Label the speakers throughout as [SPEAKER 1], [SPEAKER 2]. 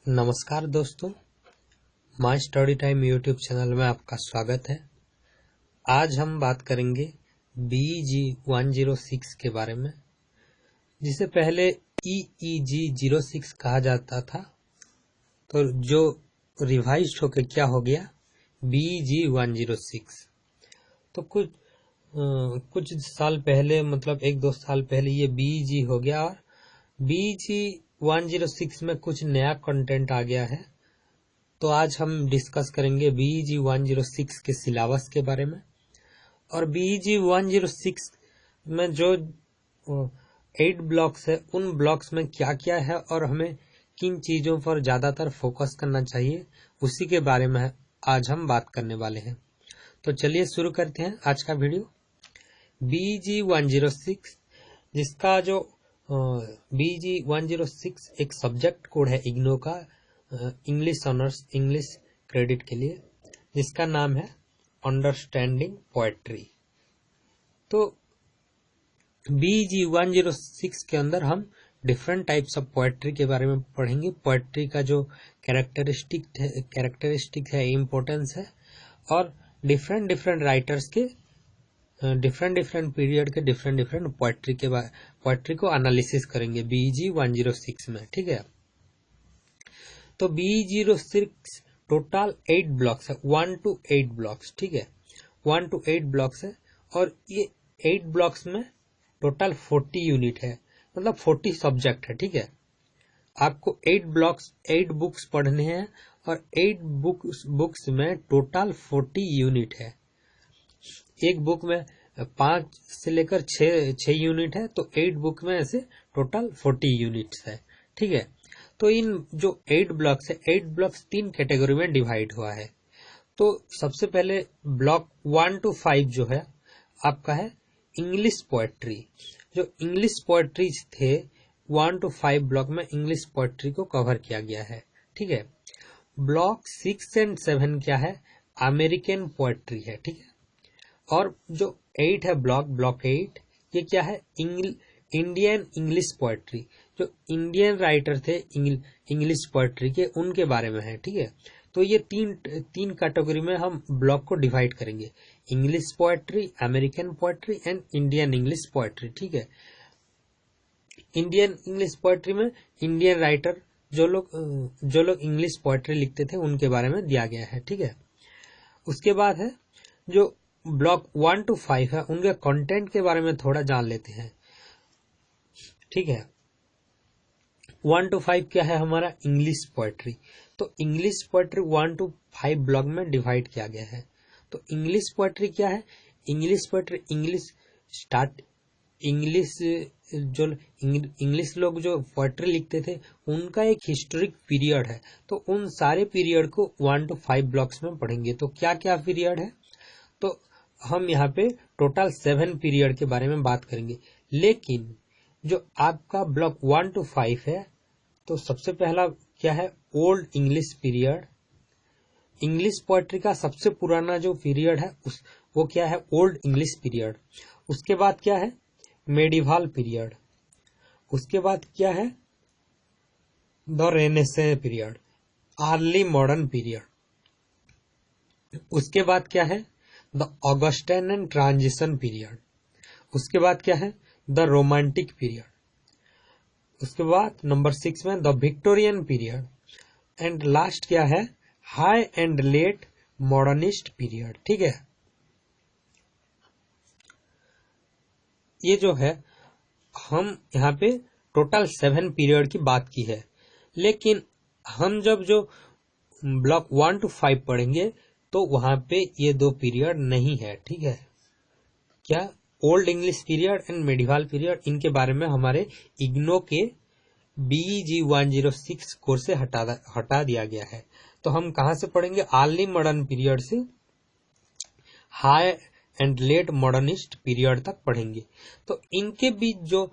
[SPEAKER 1] नमस्कार दोस्तों, my study time YouTube channel में आपका स्वागत है। आज हम बात करेंगे BG106 के बारे में, जिसे पहले EEG06 कहा जाता था, तो जो रिवाइज होकर क्या हो गया BG106। तो कुछ साल पहले, मतलब 1-2 साल पहले ये BG हो गया और BG106 में कुछ नया कंटेंट आ गया है। तो आज हम डिस्कस करेंगे BG106 के सिलेबस के बारे में, और BG106 में जो 8 ब्लॉक्स है उन ब्लॉक्स में क्या क्या है और हमें किन चीज़ों पर ज़्यादातर फोकस करना चाहिए, उसी के बारे में आज हम बात करने वाले हैं। तो चलिए शुरू करते हैं आज का वीडियो। BG106, जिसका जो BG106 एक सब्जेक्ट कोड है इग्नो का, इंग्लिश ऑनर्स इंग्लिश क्रेडिट के लिए, जिसका नाम है अंडरस्टैंडिंग पोएट्री। तो BG106 के अंदर हम डिफरेंट टाइप्स ऑफ पोएट्री के बारे में पढ़ेंगे। पोएट्री का जो कैरेक्टरिस्टिक है, इम्पोर्टेंस है, और डिफरेंट राइटर्स के डिफरेंट पीरियड के डिफरेंट पोएट्री को एनालिसिस करेंगे BG106 में। ठीक है, तो BG106 टोटल 8 ब्लॉक्स है, 1 to 8 ब्लॉक्स। ठीक है, 1 to 8 ब्लॉक्स है, और ये 8 ब्लॉक्स में टोटल 40 यूनिट है, मतलब 40 सब्जेक्ट है। ठीक है, आपको 8 बुक्स पढ़ने हैं, और 8 बुक्स में टोटल 40 यूनिट है। एक बुक में 5 से लेकर 6 यूनिट है, तो 8 बुक में ऐसे टोटल 40 यूनिट्स है। ठीक है, तो इन जो 8 ब्लॉक्स है, 8 ब्लॉक्स 3 कैटेगरी में डिवाइड हुआ है। तो सबसे पहले ब्लॉक 1 to 5 जो है आपका है इंग्लिश पोएट्री। जो इंग्लिश पोएट्री थे 1 to 5 ब्लॉक में इंग्लिश पोएट्री को कवर किया गया है। ठीक है, ब्लॉक 6 and 7 क्या है, अमेरिकन पोएट्री है। ठीक है, और जो 8 है ब्लॉक 8, ये क्या है, इंडियन इंग्लिश पोएट्री। जो इंडियन राइटर थे इंग्लिश पोएट्री के, उनके बारे में है। ठीक है, तो ये तीन कैटेगरी में हम ब्लॉक को डिवाइड करेंगे, English poetry, American poetry and Indian English poetry. ठीक है, इंडियन इंग्लिश पोएट्री में इंडियन राइटर जो लोग इंग्लिश पोएट्री लिखते थे उनके बारे में दिया गया है। ठीक है, उसके बाद है जो ब्लॉक 1 to 5 है, उनके कंटेंट के बारे में थोड़ा जान लेते हैं। ठीक है, 1 to 5 क्या है हमारा, इंग्लिश पोएट्री। तो इंग्लिश पोएट्री 1 to 5 ब्लॉक में डिवाइड किया गया है। तो इंग्लिश पोएट्री क्या है, इंग्लिश पोएट्री इंग्लिश लोग जो पोएट्री लिखते थे उनका एक हिस्टोरिक पीरियड है। तो उन सारे पीरियड को 1 to 5 ब्लॉक्स में पढ़ेंगे। तो क्या क्या पीरियड है, तो हम यहाँ पे टोटल 7 पीरियड के बारे में बात करेंगे। लेकिन जो आपका ब्लॉक 1 to 5 है, तो सबसे पहला क्या है, old English period. English poetry का सबसे पुराना जो पीरियड है वो क्या है, ओल्ड इंग्लिश पीरियड। उसके बाद क्या है, मेडिवल पीरियड। उसके बाद क्या है, the renaissance period, early modern period. उसके बाद क्या है, the Augustine and transition period. उसके बाद क्या है, द रोमांटिक पीरियड। उसके बाद नंबर 6 में the Victorian period. And last क्या है, high and let modernist period. ठीक है, ये जो है हम यहाँ पे टोटल 7 पीरियड की बात की है। लेकिन हम जब जो ब्लॉक 1 to 5 पढ़ेंगे तो वहां पे ये 2 पीरियड नहीं है। ठीक है, क्या, old English period and medieval period, इनके बारे में हमारे इग्नो के BG106 कोर्स से हटा दिया गया है। तो हम कहां से पढ़ेंगे, अर्ली मॉडर्न पीरियड से high and let modernist period तक पढ़ेंगे। तो इनके बीच जो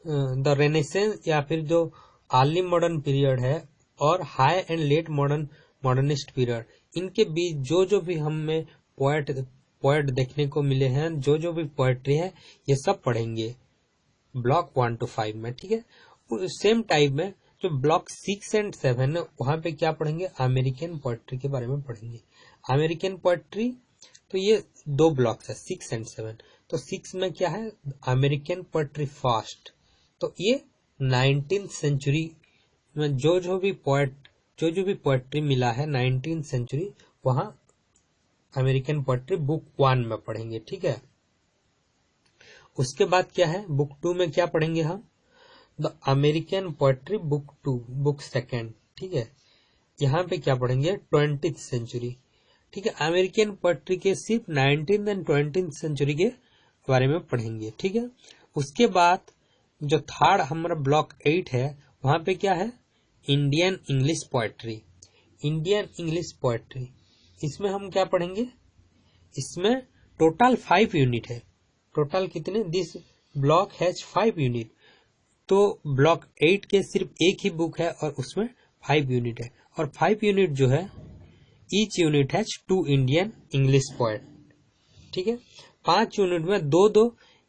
[SPEAKER 1] द रेनेसेंस या फिर जो अर्ली मॉडर्न पीरियड है और high and let modernist period, इनके बीच जो भी हमें पोएट देखने को मिले हैं, जो भी पोएट्री है, ये सब पढ़ेंगे ब्लॉक 1 to 5 में। ठीक है, सेम टाइप में जो ब्लॉक 6 एंड 7 है वहां पे क्या पढ़ेंगे, अमेरिकन पोएट्री के बारे में पढ़ेंगे। अमेरिकन पोएट्री तो ये 2 ब्लॉक्स है 6 एंड 7। तो 6 में क्या है, अमेरिकन पोएट्री फास्ट, तो ये 19th सेंचुरी में जो भी पोएट्री मिला है 19th सेंचुरी, वहां अमेरिकन पोएट्री बुक 1 में पढ़ेंगे, ठीक है। उसके बाद क्या है, बुक 2 में क्या पढ़ेंगे हम, the American poetry book 2 book 2, ठीक है। यहाँ पे क्या पढ़ेंगे, 20th सेंचुरी, ठीक है। अमेरिकन पोएट्री के सिर्फ 19th एंड 20th सेंचुरी के बारे में पढ़ेंगे, ठीक है। उसके बाद जो थर्ड हमारा ब्लॉक 8 है वहां पे क्या है, Indian English poetry. Indian English poetry, इसमें हम क्या पढ़ेंगे, इसमें टोटल 5 यूनिट है। टोटल कितने, दिस ब्लॉक हैज 5 यूनिट। तो ब्लॉक 8 के सिर्फ एक ही बुक है और उसमें 5 यूनिट है, और 5 यूनिट जो है each unit has 2 Indian English poet, ठीक है। 5 यूनिट में 2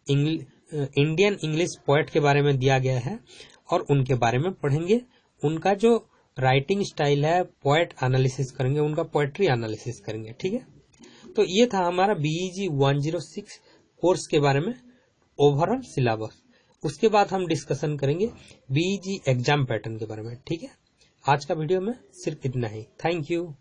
[SPEAKER 1] इंडियन इंग्लिश पोएट के बारे में दिया गया है और उनके बारे में पढ़ेंगे। उनका जो राइटिंग स्टाइल है, पोएट एनालिसिस करेंगे, उनका पोएट्री एनालिसिस करेंगे, ठीक है। तो ये था हमारा BEG 106 कोर्स के बारे में ओवरऑल सिलेबस। उसके बाद हम डिस्कशन करेंगे BEG एग्जाम पैटर्न के बारे में, ठीक है। आज का वीडियो में सिर्फ इतना ही। Thank you.